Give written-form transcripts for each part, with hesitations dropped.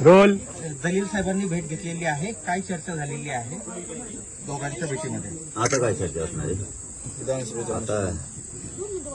Role. जलील साहेबांनी भेट घेतलेली आहे, काय चर्चा झालेली आहे दोघांच्या भेटीमध्ये? आता काय चर्चा असणार आहे? आता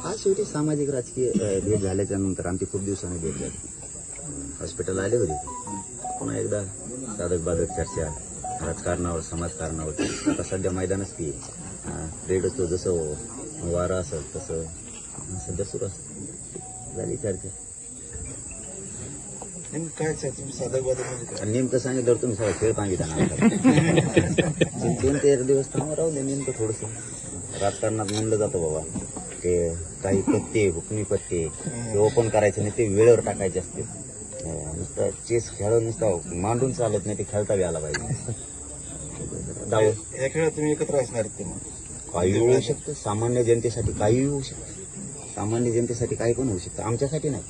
हा शेवटी सामाजिक राजकीय भेट झाल्याच्या नंतर आमची खूप दिवसांनी भेट झाली. हॉस्पिटल आले होते पुन्हा एकदा साधक बाधक चर्चा राजकारणावर समाजकारणावर. आता सध्या मैदानच की रेड असतो जसं वारा असं तसं सध्या सुरू असतं. झाली चर्चा. काय चर्चा साधक बाधक नेमकं सांगितलं तुम्ही सगळं खेळ सांगितलं. 2 ते 1 दिवस थांबा राहू दे. नेमकं थोडंसं राजकारणात म्हणलं जातं बाबा ते काही पत्ते हुकमी पत्ते ते ओपन करायचे नाही, ते वेळेवर टाकायचे असते. नुसतं चेस खेळ नुसतं मांडून चालत नाही, ते खेळता यायला पाहिजे. या खेळात तुम्ही एकत्र असणार ते मग काही होऊ शकतं. सामान्य जनतेसाठी काही होऊ शकतं. सामान्य जनतेसाठी काही पण होऊ शकतं. आमच्यासाठी नाही.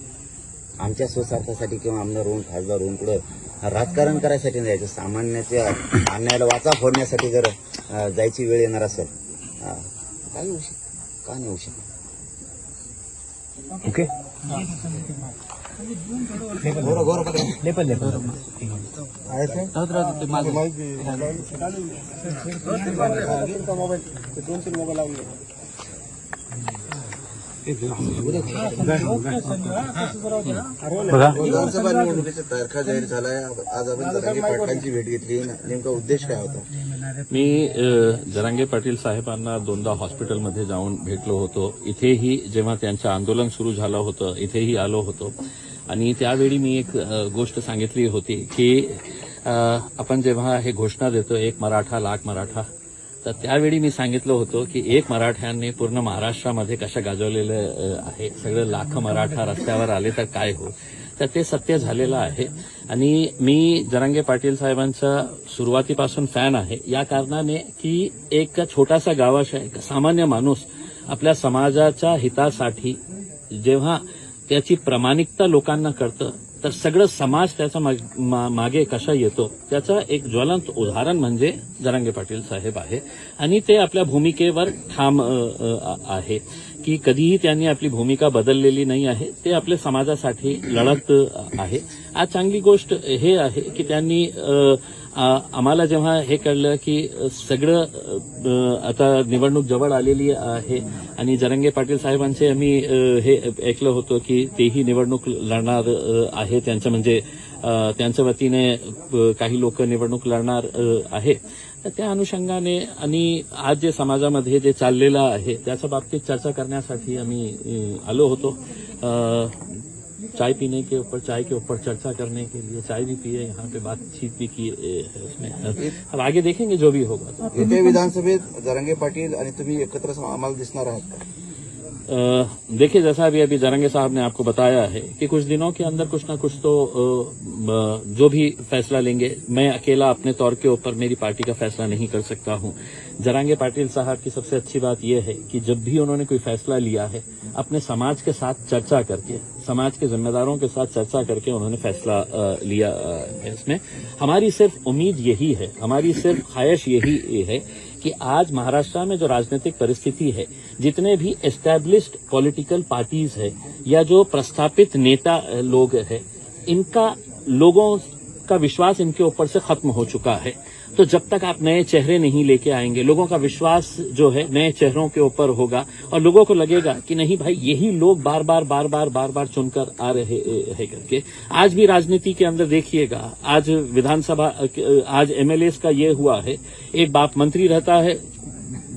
आमच्या स्वस्वार्थासाठी किंवा आमदार होऊन खासदार होऊन पुढं राजकारण करायसाठी नाही जायचं. सामान्याच्या अन्यायाला वाचा फोडण्यासाठी जर जायची वेळ येणार असेल काही होऊ शकतं. का नाही होऊ शकत? ओके. लेपल बघा. विधानसभा निवडणुकीचा तारखा जाहीर झालाय. आज आपण जरांगे पाटलांची भेट घेतली, नेमका उद्देश काय होता? मी जरांगे पाटील साहेबांना 2दा हॉस्पिटलमध्ये जाऊन भेटलो होतो. इथेही जेव्हा त्यांचं आंदोलन सुरू झालं होतं इथेही आलो होतो आणि त्यावेळी मी एक गोष्ट सांगितली होती की आपण जेव्हा हे घोषणा देतो 1 मराठा लाख मराठा, तर त्यावेळी मी सांगितलं होतं की 1 मराठ्यांनी पूर्ण महाराष्ट्रामध्ये कशा गाजवलेलं आहे. सगळे लाख मराठा रस्त्यावर आले तर काय हो. तर ते सत्य झालेलं आहे आणि मी जरांगे पाटील साहेबांचा सुरुवातीपासून फॅन आहे या कारणाने की एक छोटासा गावाचा एक सामान्य माणूस आपल्या समाजाच्या हितासाठी जेव्हा त्याची प्रामाणिकता लोकांना कळतं तर सगळं समाज त्याचा मागे कसा येतो त्याचं एक ज्वलंत उदाहरण म्हणजे जरांगे पाटील साहेब आहे. आणि ते आपल्या भूमिकेवर ठाम आहे की कधीही त्यांनी आपली भूमिका बदललेली नाही आहे. ते आपल्या समाजासाठी लढत आहे. आज चांगली गोष्ट हे आहे की त्यांनी आम्हाला जेव्हा हे कळलं की सगळं आता निवडणूक जवळ आलेली आहे आणि जरांगे पाटील साहेबांचे आम्ही हे ऐकलं होतं की तेही निवडणूक लढणार आहे. त्यांचं म्हणजे त्यांच्या वतीने काही लोक निवडणूक लढणार आहे. तर त्या अनुषंगाने आणि आज जे समाजामध्ये जे चाललेलं आहे त्याच्या बाबतीत चर्चा करण्यासाठी आम्ही आलो होतो. चाय पीने के ऊपर चाय के ऊपर चर्चा करने के लिए चाय भी पिए, यहाँ पे बातचीत भी की है उसमें. अब आगे देखेंगे जो भी होगा. येत्या विधानसभेत जरांगे पाटील आणि तुम्ही एकत्र आम्हाला दिसणार आहात का? देखिए जैसा अभी जरांगे साहब ने आपको बताया है कि कुछ दिनों के अंदर कुछ ना कुछ तो जो भी फैसला लेंगे. मैं अकेला अपने तौर के ऊपर मेरी पार्टी का फैसला नहीं कर सकता हूं. जरांगे पाटिल साहब की सबसे अच्छी बात यह है कि जब भी उन्होंने कोई फैसला लिया है अपने समाज के साथ चर्चा करके समाज के जिम्मेदारों के साथ चर्चा करके उन्होंने फैसला लिया है. इसमें हमारी सिर्फ उम्मीद यही है, हमारी सिर्फ ख्वाहिश यही है कि आज महाराष्ट्र में जो राजनीतिक परिस्थिति है, जितने भी एस्टैब्लिश्ड पॉलिटिकल पार्टीज है या जो प्रस्थापित नेता लोग है, इनका लोगों का विश्वास इनके ऊपर से खत्म हो चुका है. तो जब तक आप नए चेहरे नहीं लेके आएंगे लोगों का विश्वास जो है नए चेहरों के ऊपर होगा और लोगों को लगेगा कि नहीं भाई यही लोग बार बार चुनकर आ रहे हैं करके. आज भी राजनीति के अंदर देखिएगा, आज विधानसभा आज एमएलएस का ये हुआ है, एक बाप मंत्री रहता है,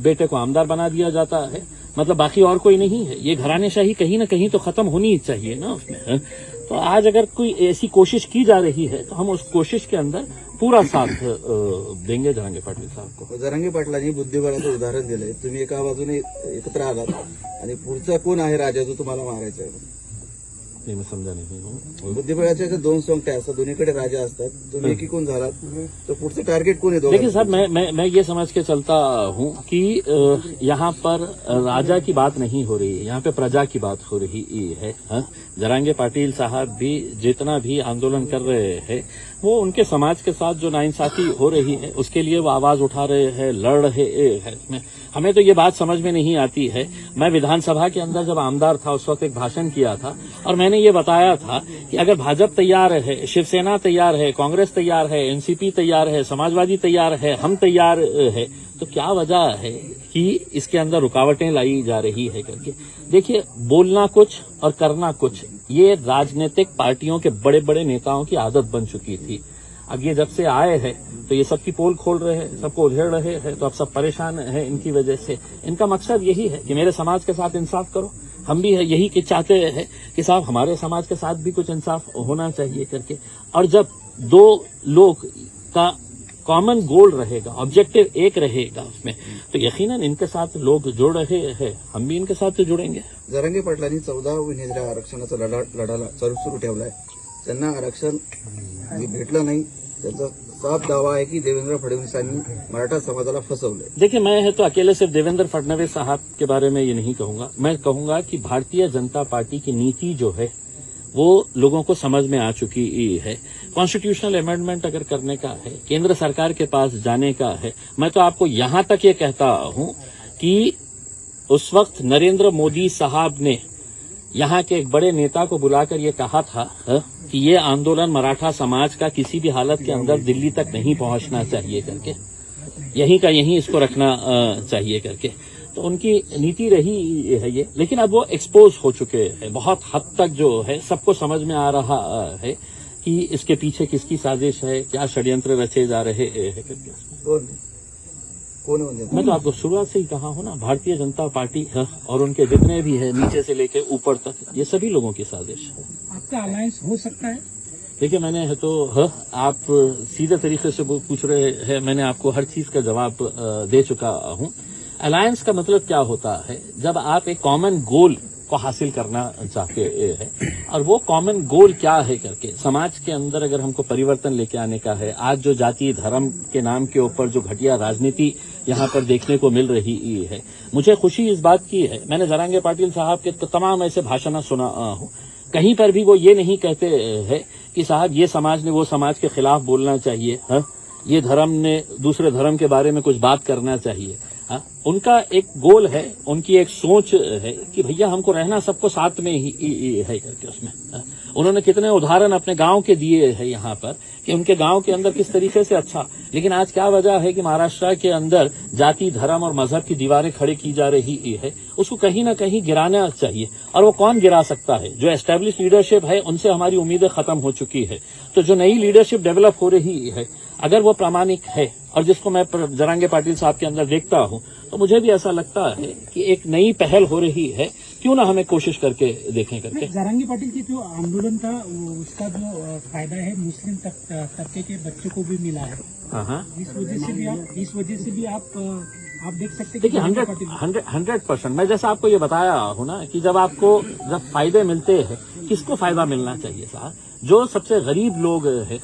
बेटे को आमदार बना दिया जाता है, मतलब बाकी और कोई नहीं है. ये घरानेशाही कहीं ना कहीं तो खत्म होनी ही चाहिए ना उसमें. तो आज अगर कोई ऐसी कोशिश की जा रही है तो हम उस कोशिश के अंदर पूरा साथ देंगे जरांगे पाटील साहब को. जरांगे पाटलांनी बुद्धिबळाचं उदाहरण दिलंय. तुम्ही एका बाजूने एकत्र आलात आणि पुढचा कोण आहे राजा जो तुम्हाला मारायचा आहे? मैं समझा नहीं. बुद्धिबळाच्या 2 सोंगट्या असतात, दोन्हीकडे राजा असतात. तुम्ही एकीकून झालात तर पुढचं टार्गेट कोण आहे? देखिए साहब मैं ये समझ के चलता हूं कि यहाँ पर राजा की बात नहीं हो रही है, यहाँ पे प्रजा की बात हो रही है. जरांगे पाटिल साहब भी जितना भी आंदोलन कर रहे हैं वो उनके समाज के साथ जो नाइंसाफी हो रही है उसके लिए वो आवाज उठा रहे हैं, लड़ रहे हैं. हमें तो ये बात समझ में नहीं आती है. मैं विधानसभा के अंदर जब आमदार था उस वक्त एक भाषण किया था और मैंने मैंने ये बताया था कि अगर भाजपा तैयार है, शिवसेना तैयार है, कांग्रेस तैयार है, एनसीपी तैयार है, समाजवादी तैयार है, हम तैयार है, तो क्या वजह है कि इसके अंदर रुकावटें लाई जा रही है करके। देखिए, बोलना कुछ और करना कुछ, ये राजनीतिक पार्टियों के बड़े बड़े नेताओं की आदत बन चुकी थी। अब ये जब से आए हैं तो ये सबकी पोल खोल रहे हैं, सबको उधेड़ रहे हैं, तो अब सब परेशान हैं इनकी वजह से। इनका मकसद यही है कि मेरे समाज के साथ इंसाफ करो, हम भी यही कि चाहते हैं कि साहब हमारे समाज के साथ भी कुछ इंसाफ होना चाहिए करके। और जब दो लोग का कॉमन गोल रहेगा, ऑब्जेक्टिव एक रहेगा उसमें, तो यकीनन इनके साथ लोग जुड़ रहे हैं, हम भी इनके साथ जुड़ेंगे। जरांगे पाटलांनी 14 उमेदवार आरक्षणाचा लढाला सुरू ठेवलाय. त्यांना आरक्षण भेटलं नाही. त्यांचा साफ दावा आहे की देवेंद्र फडणवीसांनी मराठा समाजाला फसवले. देखिए, मैं है तो अकेले सिर्फ देवेंद्र फडणवीस साहब के बारे में ये नहीं कहूंगा, मैं कहूंगा कि भारतीय जनता पार्टी की नीति जो है वो लोगों को समझ में आ चुकी है। कॉन्स्टिट्यूशनल अमेंडमेंट अगर करने का है, केंद्र सरकार के पास जाने का है, मैं तो आपको यहां तक ये कहता हूं कि उस वक्त नरेंद्र मोदी साहब ने यहां के एक बड़े नेता को बुलाकर ये कहा था कि ये आंदोलन मराठा समाज का किसी भी हालत के अंदर दिल्ली तक नहीं पहुंचना चाहिए करके, यहीं का यहीं इसको रखना चाहिए करके। तो उनकी नीति रही है ये, लेकिन अब वो एक्सपोज हो चुके हैं बहुत हद तक, जो है सबको समझ में आ रहा है कि इसके पीछे किसकी साजिश है, क्या षड्यंत्र रचे जा रहे हैं करके। कौन है? मैं तो आपको शुरुआत से ही कहा हूं ना, भारतीय जनता पार्टी है और उनके जितने भी है नीचे से लेके ऊपर तक, ये सभी लोगों की साजिश है। आपका अलायंस हो सकता है? देखिए, मैंने है तो आप सीधे तरीके से पूछ रहे हैं, मैंने आपको हर चीज का जवाब दे चुका हूं। अलायंस का मतलब क्या होता है? जब आप एक कॉमन गोल को हासिल करना चाहते हैं, और वो कॉमन गोल क्या है करके, समाज के अंदर अगर हमको परिवर्तन लेके आने का है, आज जो जाति धर्म के नाम के ऊपर जो घटिया राजनीति यहाँ पर देखने को मिल रही है, मुझे खुशी इस बात की है, मैंने जरांगे पाटिल साहब के तमाम ऐसे भाषण सुना हूँ, कहीं पर भी वो ये नहीं कहते हैं कि साहब ये समाज ने वो समाज के खिलाफ बोलना चाहिए, ये धर्म ने दूसरे धर्म के बारे में कुछ बात करना चाहिए। उनका एक गोल है, उनकी एक सोच है कि भैया हमको रहना सबको साथ में ही है करके। उसमें उन्होंने कितने उदाहरण अपने गांव के दिए हैं यहाँ पर कि उनके गांव के अंदर किस तरीके से अच्छा, लेकिन आज क्या वजह है कि महाराष्ट्र के अंदर जाति धर्म और मजहब की दीवारें खड़ी की जा रही है, उसको कहीं ना कहीं गिराना चाहिए। और वो कौन गिरा सकता है? जो एस्टेब्लिश लीडरशिप है उनसे हमारी उम्मीदें खत्म हो चुकी है, तो जो नई लीडरशिप डेवलप हो रही है, अगर वो प्रामाणिक है और जिसको मैं जरांगे पाटिल साहब के अंदर देखता हूं, तो मुझे भी ऐसा लगता है कि एक नई पहल हो रही है, क्यों ना हमें कोशिश करके देखें करके। जरांगे पाटिल की जो आंदोलन था उसका जो फायदा है मुस्लिम तबके के बच्चों को भी मिला है। हाँ, इस वजह से भी आप देख सकते हैं। देखिए, 100% मैं जैसा आपको ये बताया हूं ना कि जब फायदे मिलते हैं, किसको फायदा मिलना चाहिए साहब? जो सबसे गरीब लोग हैं।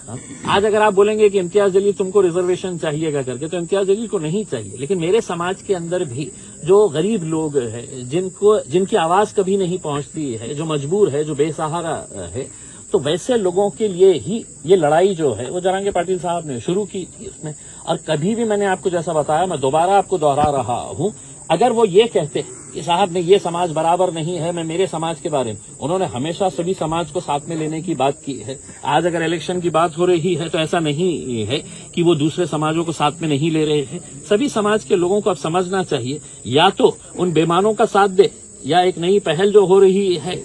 आज अगर आप बोलेंगे कि इम्तियाज जलील तुमको रिजर्वेशन चाहिएगा करके, तो इम्तियाज जलील को नहीं चाहिए, लेकिन मेरे समाज के अंदर भी जो गरीब लोग हैं, जिनकी आवाज कभी नहीं पहुंचती है, जो मजबूर है, जो बेसहारा है, तो वैसे लोगों के लिए ही ये लड़ाई जो है वो जरांगे पाटिल साहब ने शुरू की थी उसमें। और कभी भी मैंने आपको जैसा बताया, मैं दोबारा आपको दोहरा रहा हूं, अगर वो ये कहते कि साहब ने ये समाज बराबर नहीं है, मैं मेरे समाज के बारे में, उन्होंने हमेशा सभी समाज को साथ में लेने की बात की है। आज अगर इलेक्शन की बात हो रही है तो ऐसा नहीं है कि वो दूसरे समाजों को साथ में नहीं ले रहे हैं। सभी समाज के लोगों को अब समझना चाहिए, या तो उन बेईमानों का साथ दे, या एक नई पहल जो हो रही है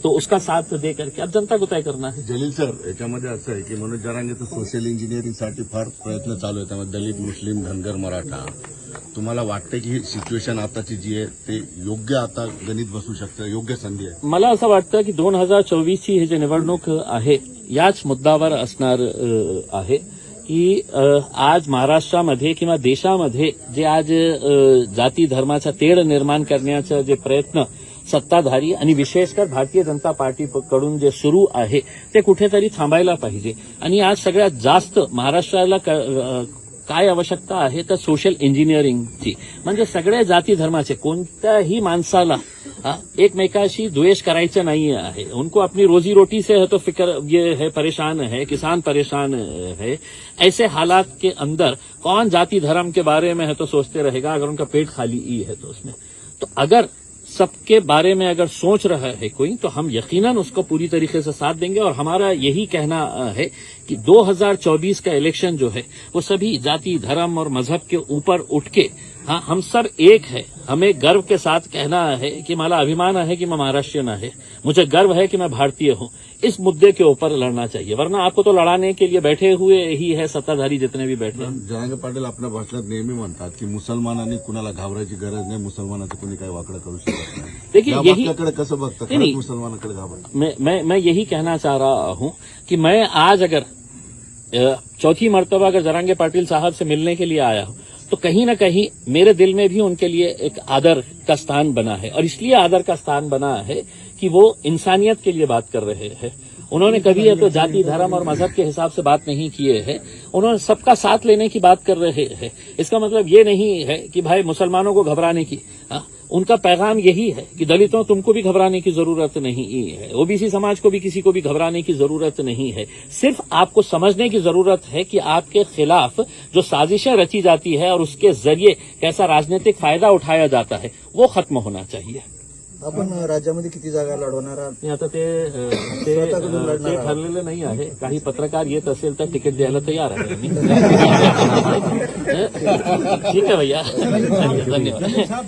तो उसका साथ दे करके अब जनता को तय करना है। जलील सर, याच्यामध्ये असं आहे की मनोज जरांगेचं सोशल इंजिनिअरिंगसाठी फार प्रयत्न चालू आहे, त्यामध्ये दलित, मुस्लिम, धनगर, मराठा. तुम्हाला वाटतं की ही सिच्युएशन आताची जी आहे ते योग्य आता गणित बसू शकतं, योग्य संधी आहे? मला असं वाटतं की 2024ची ही जी निवडणूक आहे याच मुद्द्यावर असणार आहे की आज महाराष्ट्रामध्ये किंवा देशामध्ये जे आज जाती धर्माचा तेढ निर्माण करण्याचा जे प्रयत्न सत्ताधारी आणि विशेषकर भारतीय जनता पार्टीकडून जे सुरू आहे ते कुठेतरी थांबायला पाहिजे. आणि आज सगळ्यात जास्त महाराष्ट्राला काय आवश्यकता आहे तर सोशल इंजिनिअरिंगची, म्हणजे सगळ्या जाती धर्माचे कोणत्याही माणसाला एकमेकाशी द्वेष करायचं नाही आहे. उनको अपनी रोजी रोटी से है तो फिक्र ये है, परेशान है, किसान परेशान है. ऐसे हालात के अंदर कौन जाति धर्म के बारे में है तो सोचते रहेगा अगर उनका पेट खाली ही है तो उसमें। तो अगर सबके बारे में अगर सोच रहा है कोई तो हम यकीनन उसको पूरी तरीके से साथ देंगे। और हमारा यही कहना है कि 2024 का इलेक्शन जो है वो सभी जाति, धर्म और मजहब के ऊपर उठ के, हाँ, हम सब एक है। हमें गर्व के साथ कहना है कि मला अभिमान है कि मैं महाराष्ट्रीयन है, मुझे गर्व है कि मैं भारतीय हूं। इस मुद्दे के ऊपर लड़ना चाहिए, वरना आपको तो लड़ाने के लिए बैठे हुए ही है सत्ताधारी जितने भी बैठे हैं। जरांगे पाटील आपल्या भाषणात नेहमी म्हणतात की मुसलमानांनी कुणाला घाबरायची गरज नाही, मुसलमानाचं कोणी काही वाकडं करू शकत नाही. देखिए, या यही वाक्याकडे कसं बघता? नहीं, खरंच मुसलमानाकडे घाबरायचं? मैं यही कहना चाह रहा हूं कि मैं आज अगर चौथी मर्तबा अगर जरांगे पाटिल साहब से मिलने के लिए आया हूं तो कहीं न कहीं मेरे दिल में भी उनके लिए एक आदर का स्थान बना है। और इसलिए आदर का स्थान बना है कि वो इंसानियत के लिए बात कर रहे हैं। उन्होंने कभी तो जाति, धर्म और मजहब के हिसाब से बात नहीं किए हैं, उन्होंने सबका साथ लेने की बात कर रहे हैं। इसका मतलब ये नहीं है कि भाई मुसलमानों को घबराने की, उनका पैगाम यही है कि दलितों तुमको भी घबराने की जरूरत नहीं है, ओबीसी समाज को भी किसी को भी घबराने की जरूरत नहीं है। सिर्फ आपको समझने की जरूरत है कि आपके खिलाफ जो साजिशें रची जाती है और उसके जरिए कैसा राजनीतिक फायदा उठाया जाता है वो खत्म होना चाहिए। आपण राज्यामध्ये किती जागा लढवणार आहात? आता ते ठरलेलं नाही आहे। काही पत्रकार येत असेल तर तिकीट द्यायला तयार आहे आम्ही। ठीक आहे भैया, धन्यवाद।